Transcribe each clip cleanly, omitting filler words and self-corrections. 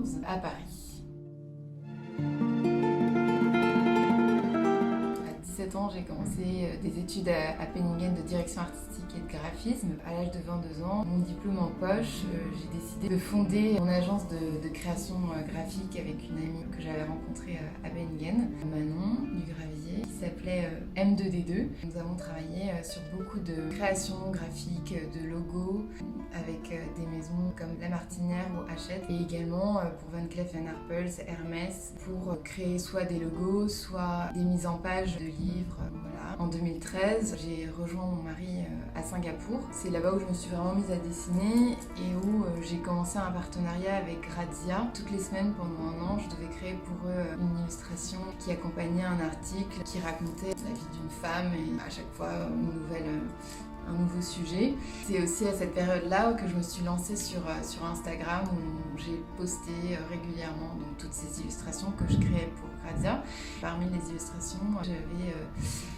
2014 à Paris. À 17 ans, j'ai commencé des études à Penningen de direction artistique et de graphisme. À l'âge de 22 ans, mon diplôme en poche, j'ai décidé de fonder mon agence de création graphique avec une amie que j'avais rencontrée à Penningen, Manon Dugravier, qui s'appelait M2D2. Nous avons travaillé sur beaucoup de créations graphiques, de logos, avec des maisons comme La Martinière ou Hachette, et également pour Van Cleef & Arpels, Hermès, pour créer soit des logos, soit des mises en page de livres. Voilà. En 2013, j'ai rejoint mon mari à Singapour. C'est là-bas où je me suis vraiment mise à dessiner et où j'ai commencé un partenariat avec Grazia. Toutes les semaines pendant un an, je devais créer pour eux une illustration qui accompagnait un article qui racontait la vie d'une femme et à chaque fois un nouveau sujet. C'est aussi à cette période-là que je me suis lancée sur Instagram où j'ai posté régulièrement donc, toutes ces illustrations que je créais pour Grazia. Parmi les illustrations, j'avais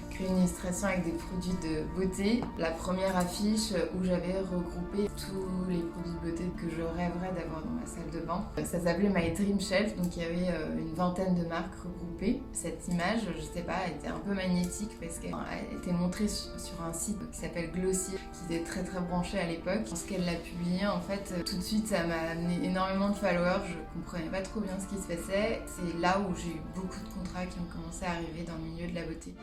créé une illustration avec des produits de beauté. La première affiche où j'avais regroupé tous les produits de beauté que je rêverais d'avoir dans ma salle de bain. Ça s'appelait My Dream Shelf, donc il y avait une vingtaine de marques regroupées. Cette image, je sais pas, elle était un peu magnétique parce qu'elle était montrée sur un site qui s'appelle Glossier, qui était très très branché à l'époque. Lorsqu'elle l'a publié, en fait, tout de suite, ça m'a amené énormément de followers. Je comprenais pas trop bien ce qui se passait. C'est là où j'ai eu beaucoup de contrats qui ont commencé à arriver dans le milieu de la beauté.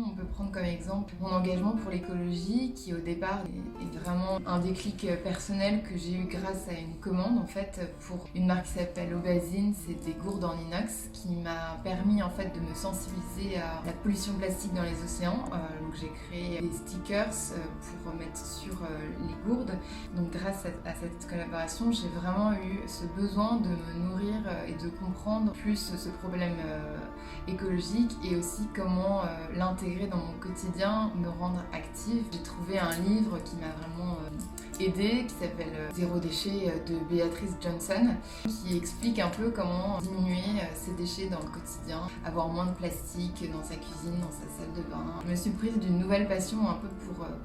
On peut prendre comme exemple mon engagement pour l'écologie qui au départ est vraiment un déclic personnel que j'ai eu grâce à une commande en fait pour une marque qui s'appelle Obazine, c'est des gourdes en inox qui m'a permis en fait de me sensibiliser à la pollution plastique dans les océans. Donc j'ai créé des stickers pour mettre sur les gourdes. Donc grâce à cette collaboration, j'ai vraiment eu ce besoin de me nourrir et de comprendre plus ce problème écologique et aussi comment l'intégrer dans mon quotidien, me rendre active. J'ai trouvé un livre qui m'a vraiment aidée, qui s'appelle Zéro déchet de Beatrice Johnson, qui explique un peu comment diminuer ses déchets dans le quotidien, avoir moins de plastique dans sa cuisine, dans sa salle de bain. Je me suis prise d'une nouvelle passion un peu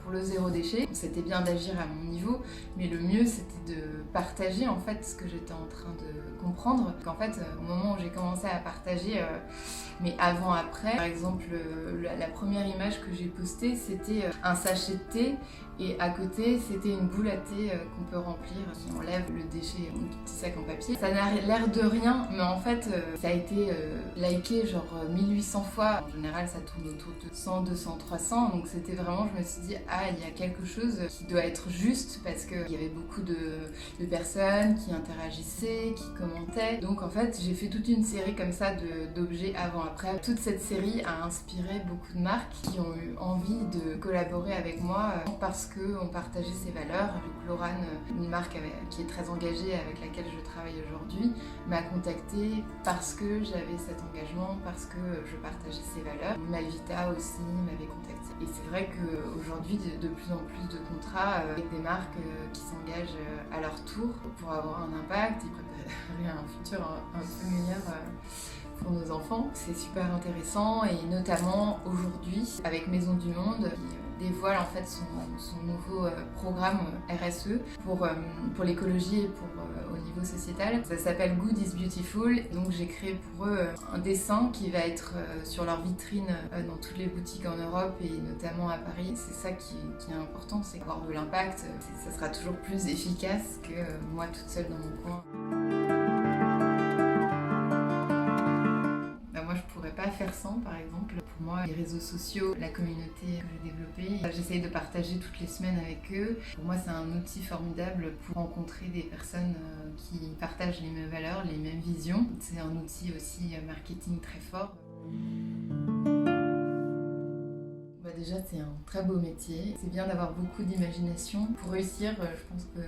pour le zéro déchet. C'était bien d'agir à mon niveau, mais le mieux c'était de partager en fait ce que j'étais en train de comprendre. Qu'en fait, au moment où j'ai commencé à partager, mais avant-après, par exemple, la première image que j'ai postée, c'était un sachet de thé et à côté, c'était une boule à thé qu'on peut remplir, qui enlève le déchet du petit sac en papier. Ça n'a l'air de rien, mais en fait, ça a été liké genre 1800 fois. En général, ça tourne autour de 100, 200, 300. Donc c'était vraiment, je me suis dit, ah, il y a quelque chose qui doit être juste parce qu'il y avait beaucoup de personnes qui interagissaient, qui commentaient. Donc en fait, j'ai fait toute une série comme ça d'objets avant-après. Toute cette série a inspiré beaucoup de marques qui ont eu envie de collaborer avec moi parce qu'on partageait ces valeurs. Lorane, une marque qui est très engagée avec laquelle je travaille aujourd'hui, m'a contactée parce que j'avais cet engagement, parce que je partageais ces valeurs. Malvita aussi m'avait contactée. Et c'est vrai qu'aujourd'hui, de plus en plus de contrats avec des marques qui s'engagent à leur tour pour avoir un impact et préparer un futur un peu meilleur pour nos enfants. C'est super intéressant et notamment aujourd'hui avec Maison du Monde qui dévoile en fait son nouveau programme RSE pour l'écologie et au niveau sociétal. Ça s'appelle Good is Beautiful. Donc j'ai créé pour eux un dessin qui va être sur leur vitrine dans toutes les boutiques en Europe et notamment à Paris. C'est ça qui est important, c'est avoir de l'impact. Ça sera toujours plus efficace que moi toute seule dans mon coin. Moi, je pourrais pas faire sans, par exemple. Pour moi, les réseaux sociaux, la communauté que j'ai développée, j'essaye de partager toutes les semaines avec eux. Pour moi, c'est un outil formidable pour rencontrer des personnes qui partagent les mêmes valeurs, les mêmes visions. C'est un outil aussi marketing très fort. Déjà, c'est un très beau métier. C'est bien d'avoir beaucoup d'imagination. Pour réussir, je pense que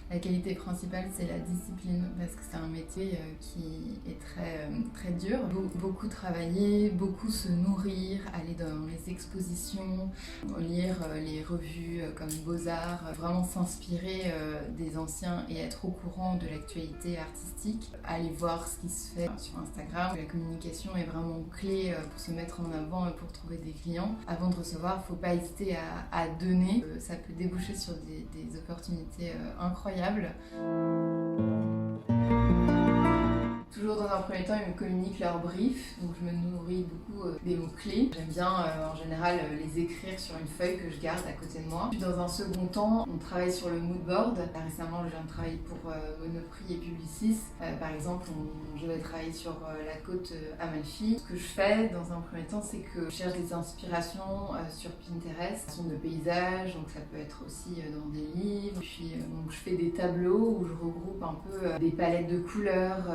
la qualité principale, c'est la discipline, parce que c'est un métier qui est très, très dur. Beaucoup travailler, beaucoup se nourrir, aller dans les expositions, lire les revues comme Beaux-Arts, vraiment s'inspirer des anciens et être au courant de l'actualité artistique. Aller voir ce qui se fait sur Instagram. La communication est vraiment clé pour se mettre en avant et pour trouver des clients. Avant de recevoir, faut pas hésiter à donner. Ça peut déboucher sur des opportunités incroyables. Toujours dans un premier temps, ils me communiquent leur brief, donc je me nourris beaucoup des mots-clés. J'aime bien en général les écrire sur une feuille que je garde à côté de moi. Puis dans un second temps, on travaille sur le mood board. Récemment, je viens de travailler pour Monoprix et Publicis. Par exemple, je vais travailler sur la côte Amalfi. Ce que je fais dans un premier temps, c'est que je cherche des inspirations sur Pinterest. Ce sont de paysages, donc ça peut être aussi dans des livres. Puis donc, je fais des tableaux où je regroupe un peu des palettes de couleurs,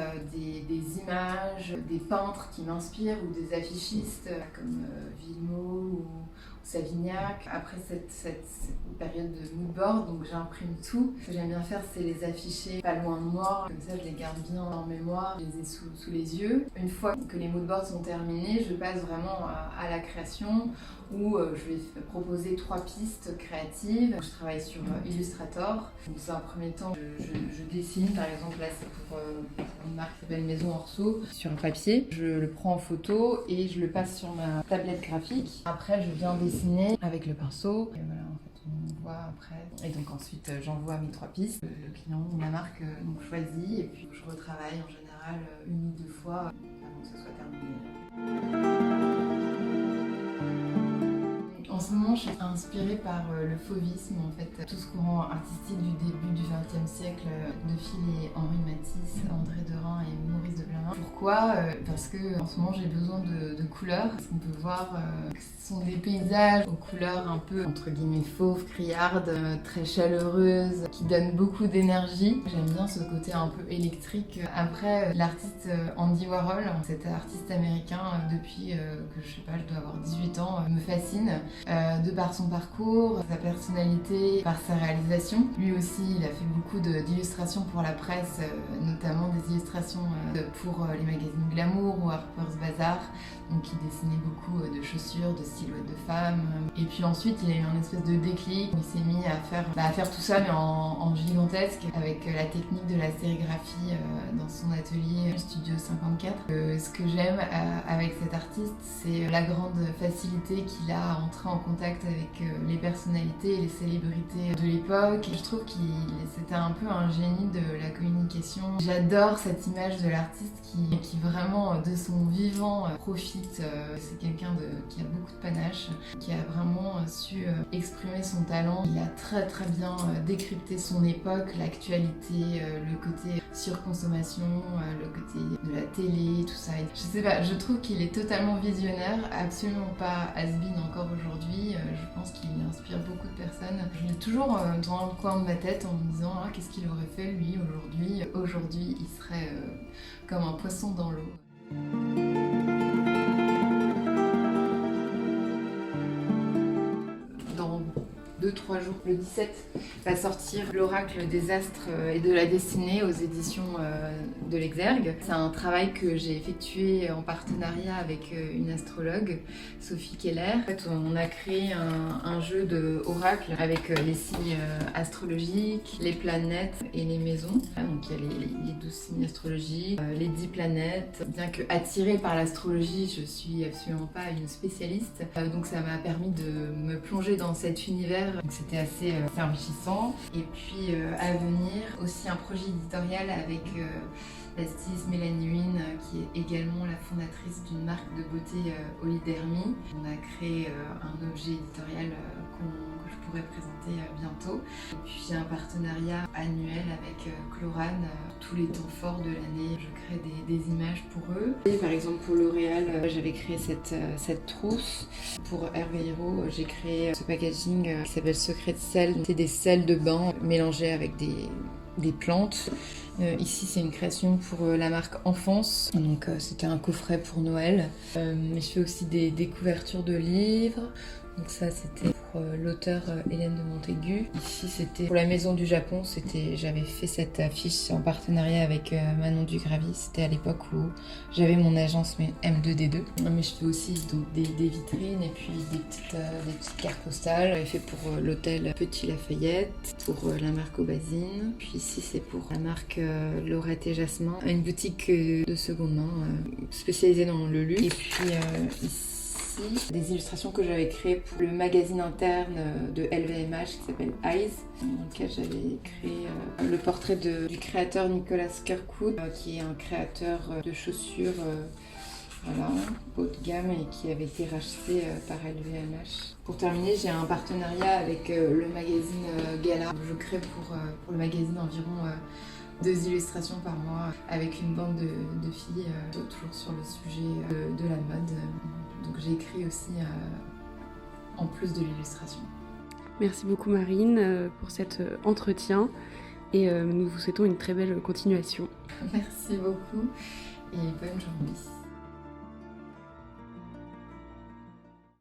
des images, des peintres qui m'inspirent ou des affichistes comme Villemot ou Savignac. Après cette période de mood board, donc j'imprime tout. Ce que j'aime bien faire, c'est les afficher pas loin de moi. Comme ça, je les garde bien en mémoire, je les ai sous les yeux. Une fois que les mood boards sont terminés, je passe vraiment à la création où je vais proposer 3 pistes créatives. Je travaille sur Illustrator. Dans un premier temps, je dessine. Par exemple, là, c'est pour une marque qui s'appelle Maison Orso, sur un papier. Je le prends en photo et je le passe sur ma tablette graphique. Après, je viens dessiner avec le pinceau. Et voilà, en fait, on voit après. Et donc ensuite, j'envoie mes 3 pistes. Le client ou la marque donc choisit et puis je retravaille en général 1 ou 2 fois avant que ce soit terminé. En ce moment, je suis inspirée par le fauvisme, en fait, tout ce courant artistique du début du XXe siècle, de Phil et Henri Matisse, André Derain et Maurice de Blain. Pourquoi ? Parce que en ce moment, j'ai besoin de couleurs. On peut voir que ce sont des paysages aux couleurs un peu, entre guillemets, fauves, criardes, très chaleureuses, qui donnent beaucoup d'énergie. J'aime bien ce côté un peu électrique. Après, l'artiste Andy Warhol, cet artiste américain, depuis que je sais pas, je dois avoir 18 ans, me fascine. De par son parcours, sa personnalité, par sa réalisation. Lui aussi, il a fait beaucoup d'illustrations pour la presse, notamment des illustrations pour les magazines Glamour ou Harper's Bazaar. Donc il dessinait beaucoup de chaussures, de silhouettes de femmes. Et puis ensuite, il a eu un espèce de déclic. Il s'est mis à faire tout ça, mais en gigantesque, avec la technique de la sérigraphie dans son atelier Studio 54. Ce que j'aime avec cet artiste, c'est la grande facilité qu'il a à entrer en contact avec les personnalités et les célébrités de l'époque. Je trouve qu'il c'était un peu un génie de la communication. J'adore cette image de l'artiste qui vraiment, de son vivant, profite. C'est quelqu'un qui a beaucoup de panache, qui a vraiment su exprimer son talent. Il a très très bien décrypté son époque, l'actualité, le côté surconsommation, le côté de la télé, tout ça. Je sais pas, je trouve qu'il est totalement visionnaire, absolument pas has-been encore aujourd'hui. Je pense qu'il inspire beaucoup de personnes. Je l'ai toujours dans le coin de ma tête en me disant qu'est-ce qu'il aurait fait lui aujourd'hui. Aujourd'hui, il serait comme un poisson dans l'eau. Dans 2-3 jours, le 17, va sortir l'Oracle des astres et de la destinée aux éditions de l'Exergue. C'est un travail que j'ai effectué en partenariat avec une astrologue, Sophie Keller. En fait, on a créé un jeu de oracle avec les signes astrologiques, les planètes et les maisons. Donc il y a les 12 signes astrologiques, les 10 planètes. Bien que attirée par l'astrologie, je suis absolument pas une spécialiste. Donc ça m'a permis de me plonger dans cet univers. Donc c'était assez enrichissant. Et puis à venir, aussi un projet éditorial avec la styliste Mélanie Huynh, qui est également la fondatrice d'une marque de beauté Olidermie. On a créé un objet éditorial que je pourrais présenter bientôt. Et puis j'ai un partenariat annuel avec Chlorane. Tous les temps forts de l'année, je crée des images pour eux. Et par exemple pour L'Oréal, j'avais créé cette trousse. Pour Hervé Hérault, j'ai créé ce packaging qui s'appelle Secret de sel. C'est des sels de bain mélangés avec des plantes. Ici, c'est une création pour la marque Enfance. Donc, c'était un coffret pour Noël. Mais je fais aussi des couvertures de livres. Donc ça, c'était pour l'auteur Hélène de Montaigu. Ici, c'était pour la Maison du Japon. J'avais fait cette affiche en partenariat avec Manon Dugravy. C'était à l'époque où j'avais mon agence M2D2. Mais je fais aussi donc, des vitrines et puis des petites cartes postales. J'avais fait pour l'hôtel Petit Lafayette, pour la marque Aubazine. Puis ici, c'est pour la marque Laurette et Jasmin. Une boutique de seconde main spécialisée dans le luxe. Et puis ici, aussi des illustrations que j'avais créées pour le magazine interne de LVMH qui s'appelle Eyes, dans lequel j'avais créé le portrait du créateur Nicolas Kirkwood, qui est un créateur de chaussures voilà, haut de gamme et qui avait été racheté par LVMH. Pour terminer, j'ai un partenariat avec le magazine Gala. Je crée pour le magazine environ 2 illustrations par mois avec une bande de filles, toujours sur le sujet de la mode. Donc j'ai écrit aussi en plus de l'illustration. Merci beaucoup Marine pour cet entretien et nous vous souhaitons une très belle continuation. Merci beaucoup et bonne journée.